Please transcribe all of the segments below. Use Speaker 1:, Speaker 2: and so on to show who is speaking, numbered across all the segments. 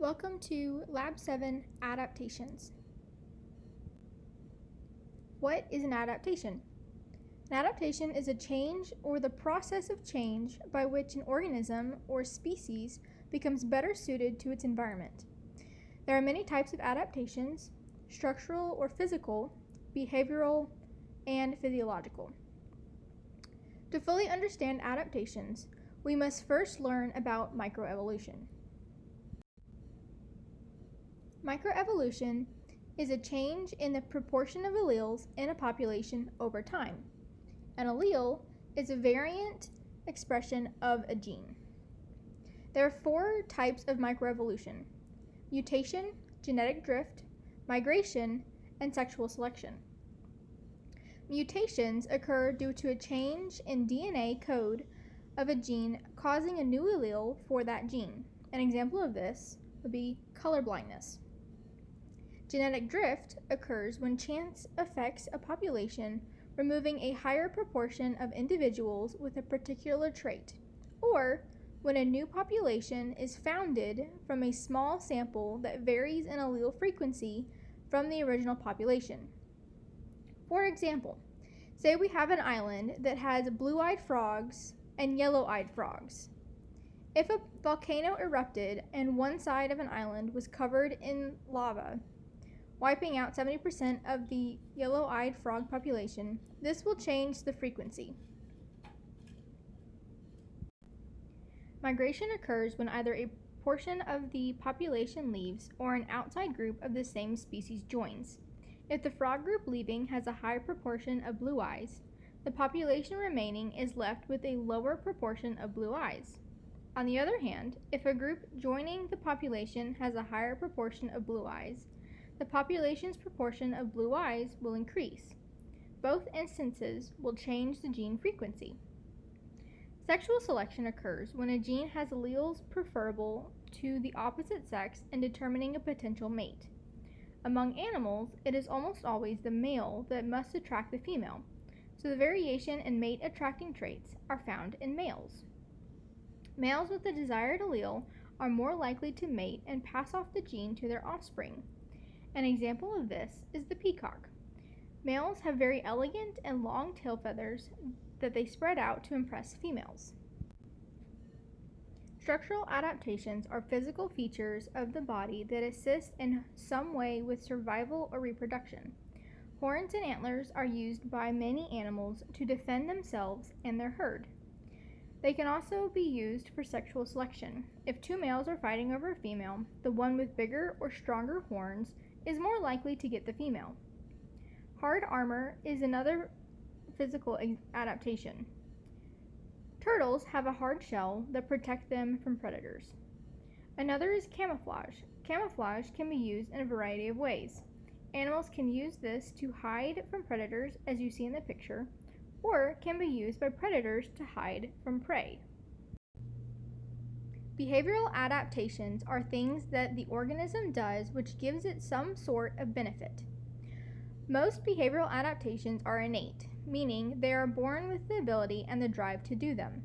Speaker 1: Welcome to Lab 7 Adaptations. What is an adaptation? An adaptation is a change or the process of change by which an organism or species becomes better suited to its environment. There are many types of adaptations: structural or physical, behavioral, and physiological. To fully understand adaptations, we must first learn about microevolution. Microevolution is a change in the proportion of alleles in a population over time. An allele is a variant expression of a gene. There are four types of microevolution: mutation, genetic drift, migration, and sexual selection. Mutations occur due to a change in DNA code of a gene causing a new allele for that gene. An example of this would be color blindness. Genetic drift occurs when chance affects a population, removing a higher proportion of individuals with a particular trait, or when a new population is founded from a small sample that varies in allele frequency from the original population. For example, say we have an island that has blue-eyed frogs and yellow-eyed frogs. If a volcano erupted and one side of an island was covered in lava, wiping out 70% of the yellow-eyed frog population, this will change the frequency. Migration occurs when either a portion of the population leaves or an outside group of the same species joins. If the frog group leaving has a higher proportion of blue eyes, the population remaining is left with a lower proportion of blue eyes. On the other hand, if a group joining the population has a higher proportion of blue eyes, the population's proportion of blue eyes will increase. Both instances will change the gene frequency. Sexual selection occurs when a gene has alleles preferable to the opposite sex in determining a potential mate. Among animals, it is almost always the male that must attract the female, so the variation in mate-attracting traits are found in males. Males with the desired allele are more likely to mate and pass off the gene to their offspring. An example of this is the peacock. Males have very elegant and long tail feathers that they spread out to impress females. Structural adaptations are physical features of the body that assist in some way with survival or reproduction. Horns and antlers are used by many animals to defend themselves and their herd. They can also be used for sexual selection. If two males are fighting over a female, the one with bigger or stronger horns is more likely to get the female. Hard armor is another physical adaptation. Turtles have a hard shell that protects them from predators. Another is camouflage. Camouflage can be used in a variety of ways. Animals can use this to hide from predators, as you see in the picture, or can be used by predators to hide from prey. Behavioral adaptations are things that the organism does which gives it some sort of benefit. Most behavioral adaptations are innate, meaning they are born with the ability and the drive to do them.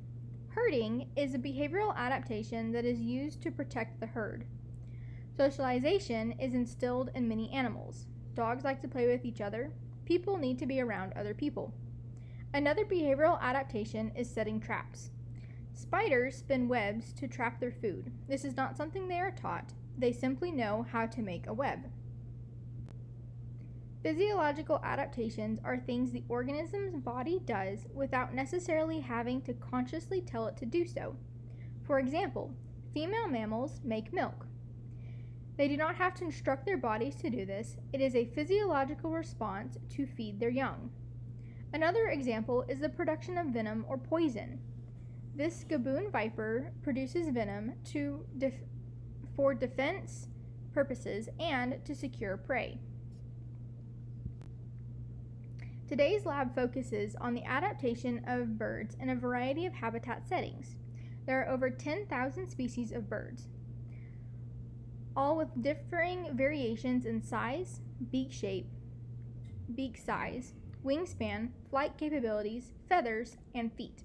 Speaker 1: Herding is a behavioral adaptation that is used to protect the herd. Socialization is instilled in many animals. Dogs like to play with each other. People need to be around other people. Another behavioral adaptation is setting traps. Spiders spin webs to trap their food. This is not something they are taught. They simply know how to make a web. Physiological adaptations are things the organism's body does without necessarily having to consciously tell it to do so. For example, female mammals make milk. They do not have to instruct their bodies to do this. It is a physiological response to feed their young. Another example is the production of venom or poison. This gaboon viper produces venom for defense purposes and to secure prey. Today's lab focuses on the adaptation of birds in a variety of habitat settings. There are over 10,000 species of birds, all with differing variations in size, beak shape, beak size, wingspan, flight capabilities, feathers, and feet.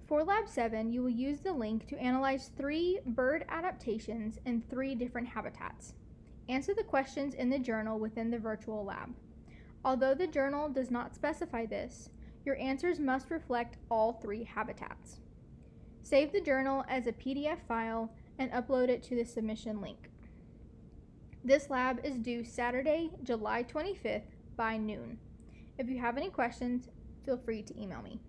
Speaker 1: For Lab 7, you will use the link to analyze 3 bird adaptations in 3 different habitats. Answer the questions in the journal within the virtual lab. Although the journal does not specify this, your answers must reflect all 3 habitats. Save the journal as a PDF file and upload it to the submission link. This lab is due Saturday, July 25th by noon. If you have any questions, feel free to email me.